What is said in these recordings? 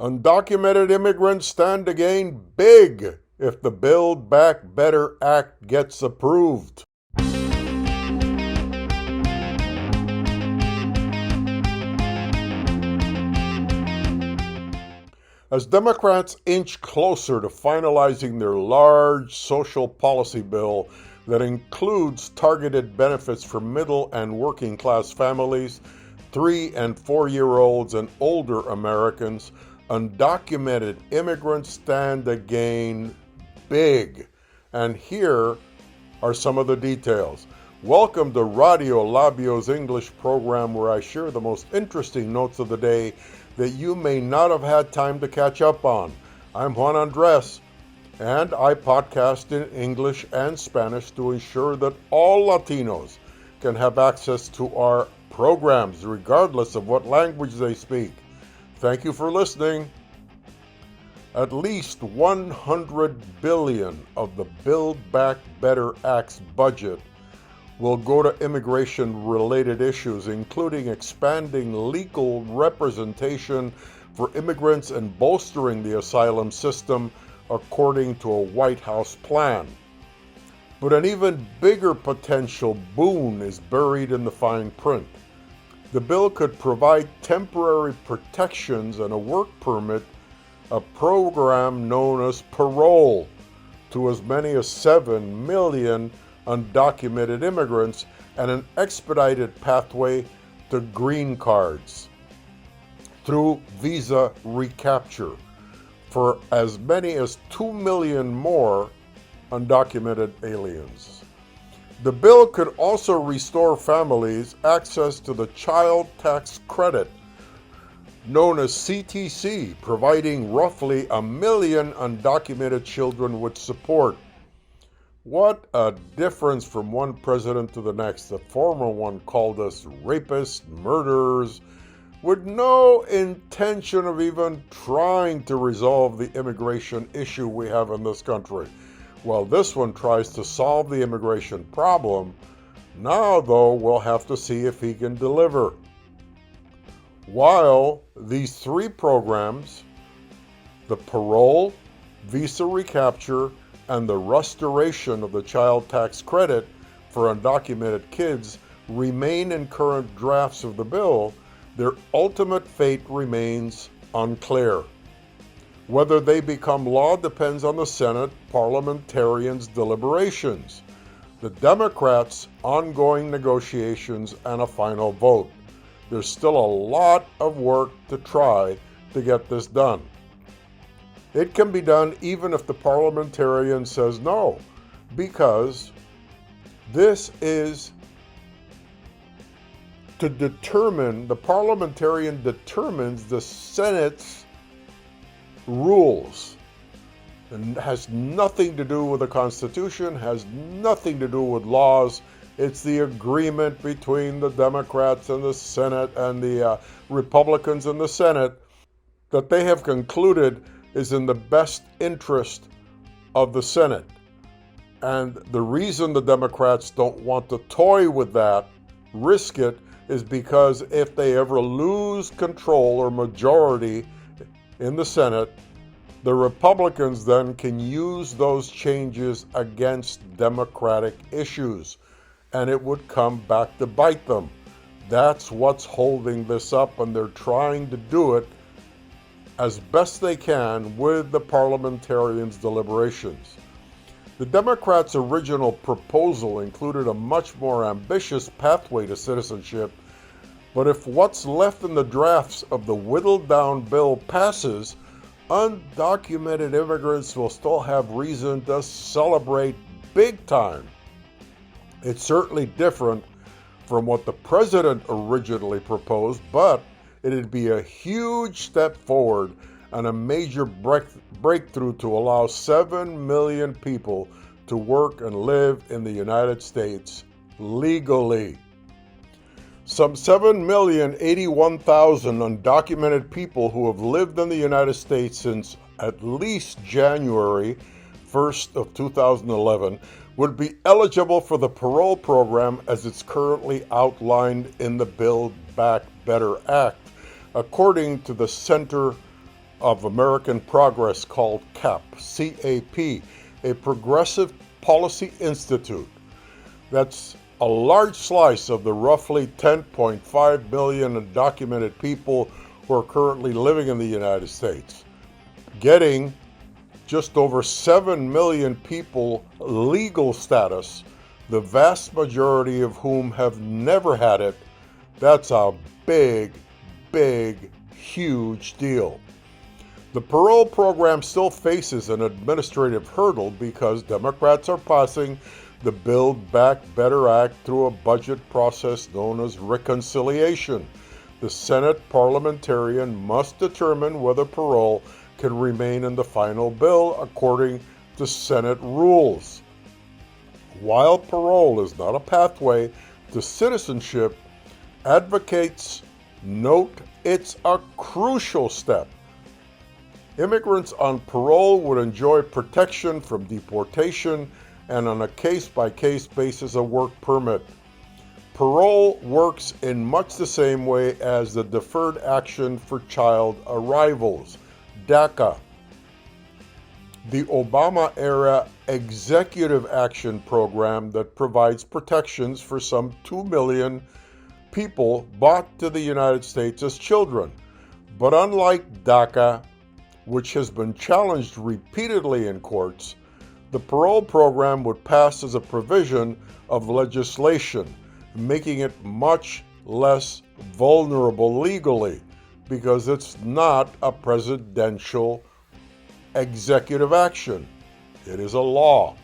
Undocumented immigrants stand to gain big if the Build Back Better Act gets approved. As Democrats inch closer to finalizing their large social policy bill that includes targeted benefits for middle and working class families, 3- and 4-year-olds, and older Americans, undocumented immigrants stand to gain big. And here are some of the details. Welcome to Radio Labio's English program, where I share the most interesting notes of the day that you may not have had time to catch up on. I'm Juan Andres, and I podcast in English and Spanish to ensure that all Latinos can have access to our programs, regardless of what language they speak. Thank you for listening. At least $100 billion of the Build Back Better Act's budget will go to immigration-related issues, including expanding legal representation for immigrants and bolstering the asylum system, according to a White House plan. But an even bigger potential boon is buried in the fine print. The bill could provide temporary protections and a work permit, a program known as parole, to as many as 7 million undocumented immigrants, and an expedited pathway to green cards through visa recapture for as many as 2 million more undocumented aliens. The bill could also restore families access to the child tax credit, known as CTC, providing roughly 1 million undocumented children with support. What a difference from one president to the next. The former one called us rapists, murderers, with no intention of even trying to resolve the immigration issue we have in this country. While this one tries to solve the immigration problem, now though we'll have to see if he can deliver. While these three programs, the parole, visa recapture, and the restoration of the child tax credit for undocumented kids remain in current drafts of the bill, their ultimate fate remains unclear. Whether they become law depends on the Senate parliamentarians' deliberations, the Democrats' ongoing negotiations, and a final vote. There's still a lot of work to try to get this done. It can be done even if the parliamentarian says no, because this is to determine, the parliamentarian determines the Senate's rules. And has nothing to do with the Constitution, has nothing to do with laws. It's the agreement between the Democrats and the Senate and the Republicans in the Senate that they have concluded is in the best interest of the Senate. And the reason the Democrats don't want to toy with that, risk it, is because if they ever lose control or majority in the Senate, the Republicans then can use those changes against Democratic issues, and it would come back to bite them. That's what's holding this up, and they're trying to do it as best they can with the parliamentarians' deliberations. The Democrats' original proposal included a much more ambitious pathway to citizenship, but if what's left in the drafts of the whittled-down bill passes, undocumented immigrants will still have reason to celebrate big time. It's certainly different from what the president originally proposed, but it'd be a huge step forward and a major breakthrough to allow 7 million people to work and live in the United States legally. Some 7,081,000 undocumented people who have lived in the United States since at least January 1st of 2011 would be eligible for the parole program as it's currently outlined in the Build Back Better Act, according to the Center of American Progress called CAP, a Progressive Policy Institute. That's a large slice of the roughly 10.5 million undocumented people who are currently living in the United States, getting just over 7 million people legal status, the vast majority of whom have never had it. That's a big, huge deal. The parole program still faces an administrative hurdle because Democrats are passing the Build Back Better Act through a budget process known as reconciliation. The Senate parliamentarian must determine whether parole can remain in the final bill according to Senate rules. While parole is not a pathway to citizenship, advocates note it's a crucial step. Immigrants on parole would enjoy protection from deportation and on a case-by-case basis a work permit. Parole works in much the same way as the Deferred Action for Child Arrivals, DACA. The Obama-era Executive Action Program that provides protections for some 2 million people brought to the United States as children. But unlike DACA, which has been challenged repeatedly in courts, the parole program would pass as a provision of legislation, making it much less vulnerable legally because it's not a presidential executive action. It is a law.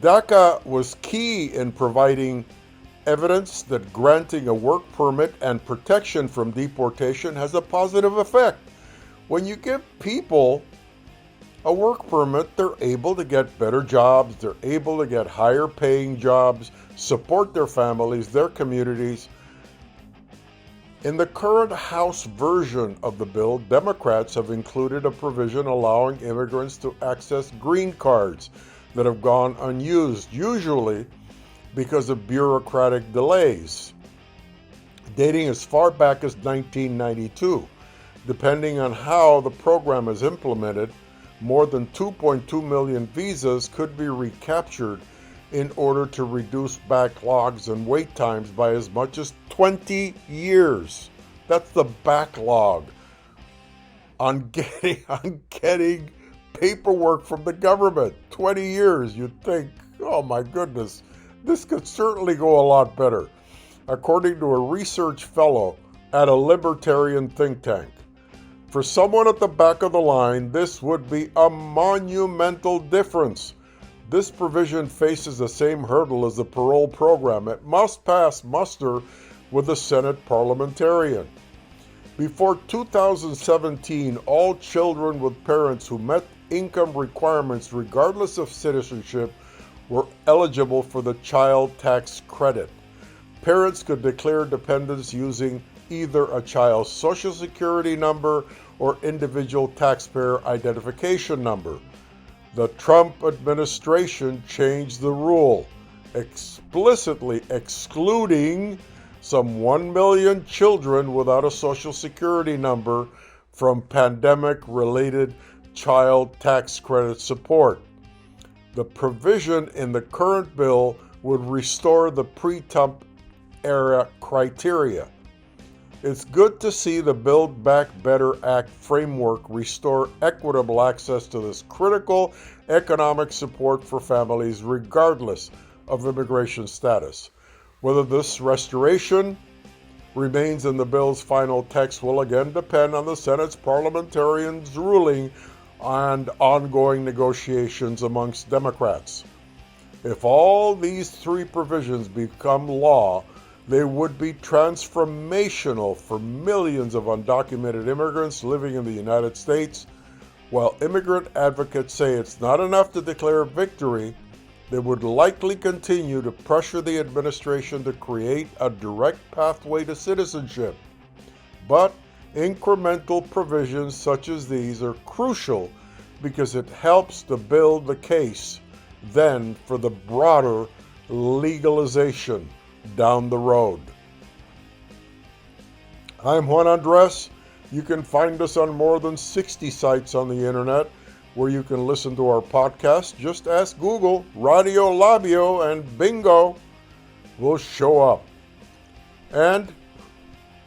DACA was key in providing evidence that granting a work permit and protection from deportation has a positive effect. When you give people a work permit, they're able to get better jobs, they're able to get higher paying jobs, support their families, their communities. In the current House version of the bill, Democrats have included a provision allowing immigrants to access green cards that have gone unused, usually because of bureaucratic delays, dating as far back as 1992. Depending on how the program is implemented, more than 2.2 million visas could be recaptured in order to reduce backlogs and wait times by as much as 20 years. That's the backlog on getting paperwork from the government. 20 years. You'd think, oh my goodness, this could certainly go a lot better, according to a research fellow at a libertarian think tank. For someone at the back of the line, this would be a monumental difference. This provision faces the same hurdle as the parole program. It must pass muster with the Senate parliamentarian. Before 2017, all children with parents who met income requirements regardless of citizenship were eligible for the child tax credit. Parents could declare dependents using either a child's social security number or individual taxpayer identification number. The Trump administration changed the rule, explicitly excluding some 1 million children without a social security number from pandemic-related child tax credit support. The provision in the current bill would restore the pre-Trump era criteria. It's good to see the Build Back Better Act framework restore equitable access to this critical economic support for families regardless of immigration status. Whether this restoration remains in the bill's final text will again depend on the Senate's parliamentarians' ruling and ongoing negotiations amongst Democrats. If all these three provisions become law, they would be transformational for millions of undocumented immigrants living in the United States. While immigrant advocates say it's not enough to declare victory, they would likely continue to pressure the administration to create a direct pathway to citizenship. But incremental provisions such as these are crucial because it helps to build the case then for the broader legalization down the road. I'm Juan Andres, You can find us on more than 60 sites on the internet where you can listen to our podcast. Just ask Google, Radio Labio, and bingo, we'll show up. And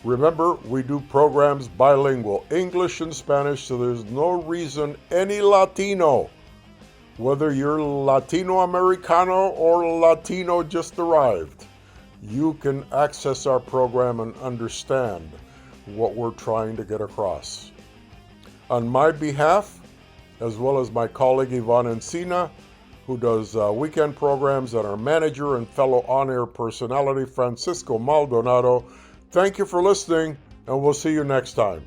remember, we do programs bilingual, English and Spanish, so there's no reason any Latino, whether you're Latino Americano or Latino just arrived, you can access our program and understand what we're trying to get across. On my behalf, as well as my colleague Yvonne Encina, who does weekend programs, and our manager and fellow on-air personality Francisco Maldonado, thank you for listening, and we'll see you next time.